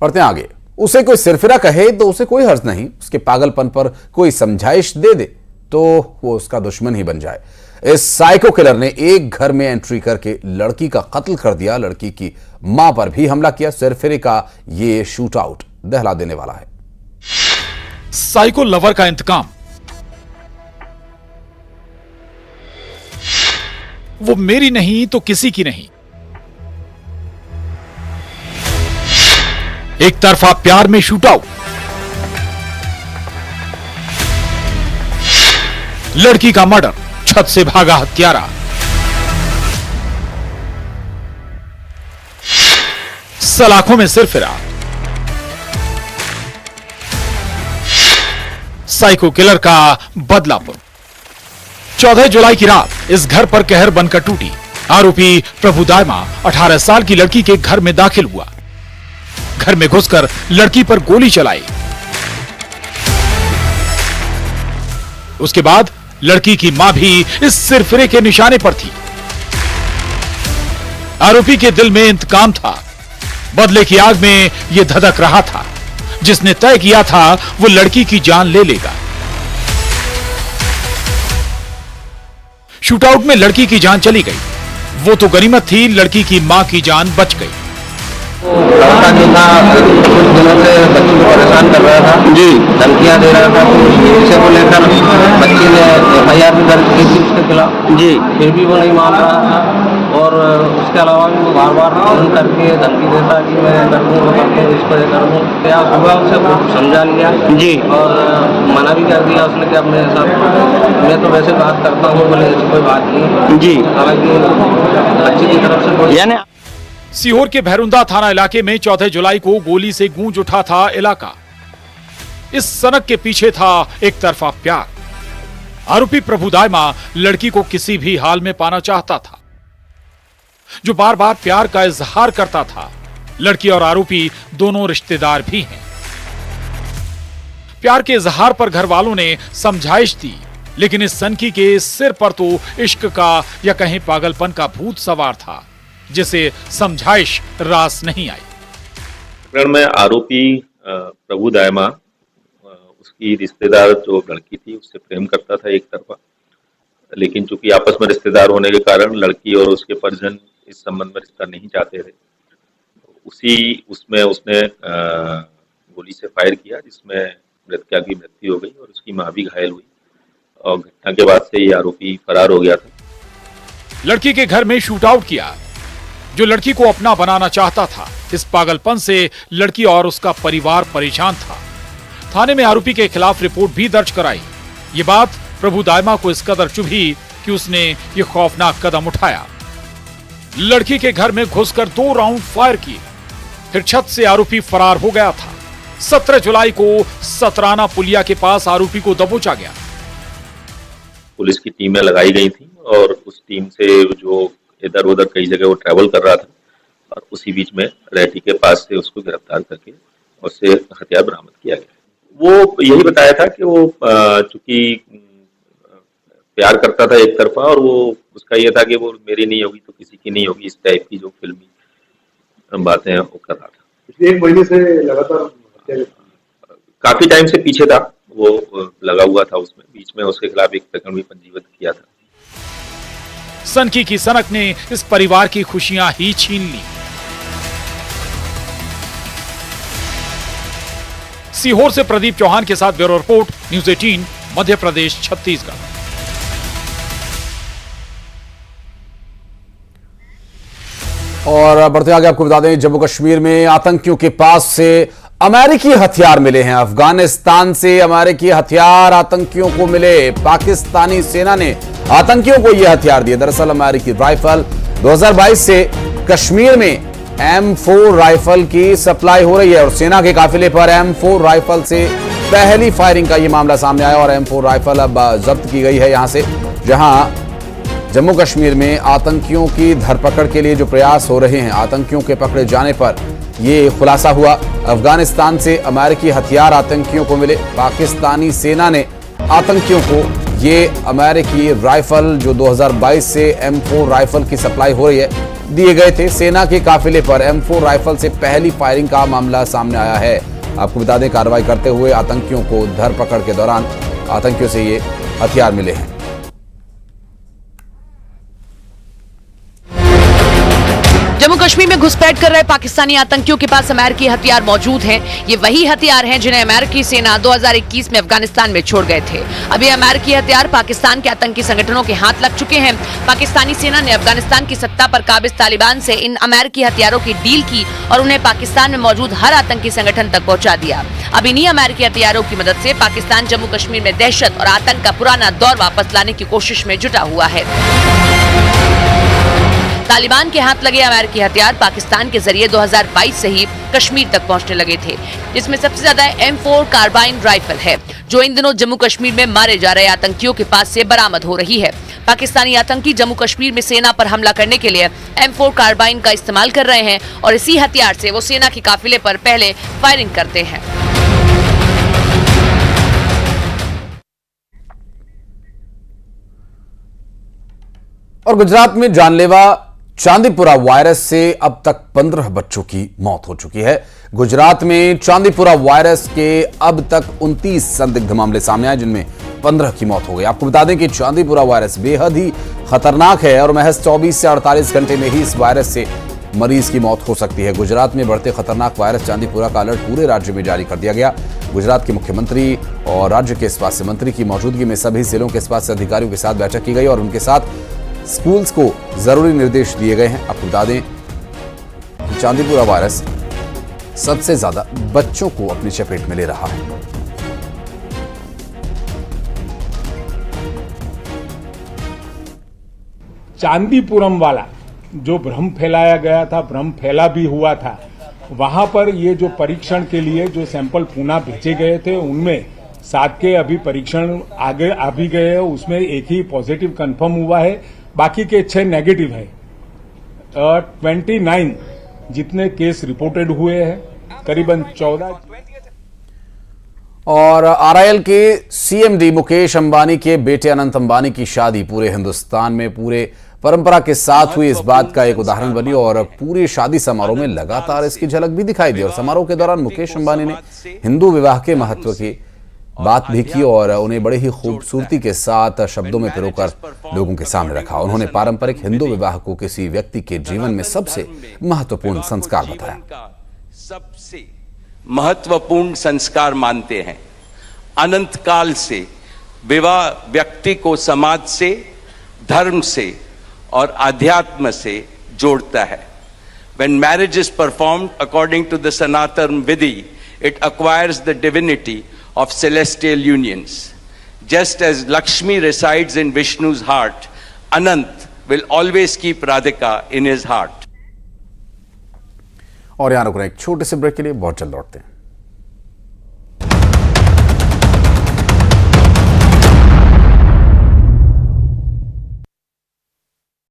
बढ़ते हैं आगे। उसे कोई सिरफिरा कहे तो उसे कोई हर्ज नहीं, उसके पागलपन पर कोई समझाइश दे दे तो वो उसका दुश्मन ही बन जाए। इस साइको किलर ने एक घर में एंट्री करके लड़की का कत्ल कर दिया, लड़की की मां पर भी हमला किया। सिरफिरे का ये शूट आउट दहला देने वाला है। साइको लवर का इंतकाम। वो मेरी नहीं तो किसी की नहीं। एक तरफा प्यार में शूट आउट। लड़की का मर्डर, छत से भागा हत्यारा। सलाखों में सिरफिरा। साइको किलर का बदलापुर। 14 जुलाई की रात इस घर पर कहर बनकर टूटी। आरोपी प्रभु दायमा 18 साल की लड़की के घर में दाखिल हुआ। घर में घुसकर लड़की पर गोली चलाई। उसके बाद लड़की की मां भी इस सिरफिरे के निशाने पर थी। आरोपी के दिल में इंतकाम था। बदले की आग में यह धधक रहा था। जिसने तय किया था वो लड़की की जान ले लेगा। शूटआउट में लड़की की जान चली गई। वो तो गनीमत थी, लड़की की मां की जान बच गई। लड़का जो था कुछ दिनों से बच्ची को परेशान कर रहा था जी, धमकियां दे रहा था। इसे को लेकर बच्ची ने FIR भी दर्ज की थी उसके खिलाफ जी, फिर भी वो नहीं मान रहा था। और उसके अलावा भी वो बार बार फोन करके धमकी देता कि मैं कर दूँ, इसको ये कर दूँ। क्या सुबह उसे खूब समझा लिया जी, और मना भी कर दिया उसने कि अब मेरे साथ, मैं तो वैसे बात करता हूँ, बोले ऐसी कोई बात नहीं जी। हालांकि बच्ची की तरफ से कोई यानी सीहोर के भैरुंदा थाना इलाके में 14 जुलाई को गोली से गूंज उठा था इलाका। इस सनक के पीछे था एक तरफा प्यार। आरोपी प्रभु दायमा लड़की को किसी भी हाल में पाना चाहता था, जो बार बार प्यार का इजहार करता था। लड़की और आरोपी दोनों रिश्तेदार भी हैं। प्यार के इजहार पर घर वालों ने समझाइश दी, लेकिन इस सनकी के सिर पर तो इश्क का या कहीं पागलपन का भूत सवार था, जिसे समझाइश रास नहीं आई। प्रकरण में आरोपी प्रभु दायमा उसकी रिश्तेदार जो लड़की थी उससे प्रेम करता था एक तरफा, लेकिन चूंकि आपस में रिश्तेदार होने के कारण लड़की और उसके परिजन इस संबंध में रिश्ता नहीं चाहते थे। उसमें उसने गोली से फायर किया, जिसमें मृतका की मृत्यु हो गई और उसकी मां भी घायल हुई। और घटना के बाद से ये आरोपी फरार हो गया था। लड़की के घर में शूट आउट किया। जो लड़की को अपना बनाना चाहता था, इस पागलपन से लड़की और उसका परिवार परेशान था। थाने में आरोपी के खिलाफ रिपोर्ट भी दर्ज कराई। ये बात प्रभु दायमा को इस कदर चुभी कि उसने ये खौफनाक कदम उठाया। लड़की के घर में घुसकर 2 राउंड फायर किए, फिर छत से आरोपी फरार हो गया था। 17 जुलाई को सतराना पुलिया के पास आरोपी को दबोचा गया। पुलिस की टीमें लगाई गई थी और उस टीम से जो इधर उधर कई जगह वो ट्रैवल कर रहा था, और उसी बीच में रेहटी के पास से उसको गिरफ्तार करके उससे हथियार बरामद किया गया। वो यही बताया था कि वो चूंकि प्यार करता था एक तरफा, और वो उसका ये था कि वो मेरी नहीं होगी तो किसी की नहीं होगी, इस टाइप की जो फिल्मी बातें वो कर रहा था। पिछले 1 महीने से लगातार काफी टाइम से पीछे था, वो लगा हुआ था उसमें। बीच में उसके खिलाफ एक प्रकरण भी पंजीबद्ध किया था। सनकी की सनक ने इस परिवार की खुशियां ही छीन ली। सीहोर से प्रदीप चौहान के साथ bureau report, news 18, Madhya Pradesh, Chhattisgarh. और बढ़ते आगे आपको बता दें, जम्मू कश्मीर में आतंकियों के पास से अमेरिकी हथियार मिले हैं। अफगानिस्तान से अमेरिकी हथियार आतंकियों को मिले। पाकिस्तानी सेना ने आतंकियों को यह हथियार दिए। दरअसल अमेरिकी राइफल 2022 से कश्मीर में M4 राइफल की सप्लाई हो रही है और सेना के काफिले पर M4 राइफल से पहली फायरिंग का यह मामला सामने आया और M4 राइफल अब जब्त की गई है यहां से, जहां जम्मू कश्मीर में आतंकियों की धरपकड़ के लिए जो प्रयास हो रहे हैं, आतंकियों के पकड़े जाने पर यह खुलासा हुआ। अफगानिस्तान से अमेरिकी हथियार आतंकियों को मिले। पाकिस्तानी सेना ने आतंकियों को ये अमेरिकी राइफल जो 2022 से M4 राइफल की सप्लाई हो रही है दिए गए थे। सेना के काफिले पर M4 राइफल से पहली फायरिंग का मामला सामने आया है। आपको बता दें, कार्रवाई करते हुए आतंकियों को धरपकड़ के दौरान आतंकियों से ये हथियार मिले हैं। जम्मू कश्मीर में घुसपैठ कर रहे पाकिस्तानी आतंकियों के पास अमेरिकी हथियार मौजूद हैं। ये वही हथियार हैं जिन्हें अमेरिकी सेना 2021 में अफगानिस्तान में छोड़ गए थे। अब ये अमेरिकी हथियार पाकिस्तान के आतंकी संगठनों के हाथ लग चुके हैं। पाकिस्तानी सेना ने अफगानिस्तान की सत्ता पर काबिज तालिबान से इन अमेरिकी हथियारों की डील की और उन्हें पाकिस्तान में मौजूद हर आतंकी संगठन तक पहुंचा दिया। अब इन्हीं अमेरिकी हथियारों की मदद से पाकिस्तान जम्मू कश्मीर में दहशत और आतंक का पुराना दौर वापस लाने की कोशिश में जुटा हुआ है। तालिबान के हाथ लगे अमेरिकी हथियार पाकिस्तान के जरिए 2022 से ही कश्मीर तक पहुंचने लगे थे, जिसमें सबसे ज्यादा M4 कार्बाइन राइफल है, जो इन दिनों जम्मू कश्मीर में मारे जा रहे आतंकियों के पास से बरामद हो रही है। पाकिस्तानी आतंकी जम्मू कश्मीर में सेना पर हमला करने के लिए M4 कार्बाइन का इस्तेमाल कर रहे हैं और इसी हथियार से वो सेना के काफिले पर पहले फायरिंग करते हैं। और गुजरात में जानलेवा चांदीपुरा वायरस से अब तक 15 बच्चों की मौत हो चुकी है। गुजरात में चांदीपुरा वायरस के अब तक 29 संदिग्ध मामले सामने आए, जिनमें 15 की मौत हो गई। आपको बता दें कि चांदीपुरा वायरस बेहद ही खतरनाक है और महज 24 से 48 घंटे में ही इस वायरस से मरीज की मौत हो सकती है। गुजरात में बढ़ते खतरनाक वायरस चांदीपुरा का अलर्ट पूरे राज्य में जारी कर दिया गया। गुजरात के मुख्यमंत्री और राज्य के स्वास्थ्य मंत्री की मौजूदगी में सभी जिलों के स्वास्थ्य अधिकारियों के साथ बैठक की गई और उनके साथ स्कूल्स को जरूरी निर्देश दिए गए हैं। आपको बता दें कि चांदीपुरा वायरस सबसे ज्यादा बच्चों को अपनी चपेट में ले रहा है। चांदीपुरम वाला जो भ्रम फैलाया गया था, भ्रम फैला भी हुआ था, वहां पर ये जो परीक्षण के लिए जो सैंपल पुणे भेजे गए थे, उनमें 7 के अभी परीक्षण आगे आ भी गए हैं। उसमें एक ही पॉजिटिव कंफर्म हुआ है, बाकी के 6 नेगेटिव है। 29 जितने केस रिपोर्टेड हुए हैं, करीबन 14। और RIL के CMD मुकेश अंबानी के बेटे अनंत अंबानी की शादी पूरे हिंदुस्तान में पूरे परंपरा के साथ हुई, इस बात का एक उदाहरण बनी और पूरी शादी समारोह में लगातार इसकी झलक भी दिखाई दी। और समारोह के दौरान मुकेश अंबानी ने हिंदू विवाह के महत्व की बात भी की और उन्हें बड़े ही खूबसूरती के साथ शब्दों में पिरोकर लोगों के सामने रखा। उन्होंने पारंपरिक हिंदू विवाह को किसी व्यक्ति के जीवन में सबसे महत्वपूर्ण संस्कार बताया। सबसे महत्वपूर्ण संस्कार मानते हैं। अनंत काल से विवाह व्यक्ति को समाज से, धर्म से और आध्यात्म से जोड़ता है। When marriage is performed according to the Sanatana Vidhi, it acquires the divinity of celestial unions. Just as Lakshmi resides in Vishnu's heart, Anant will always keep Radhika in his heart. और यहां रुकना एक छोटे से break के लिए, बहुत जल्द लौटते हैं।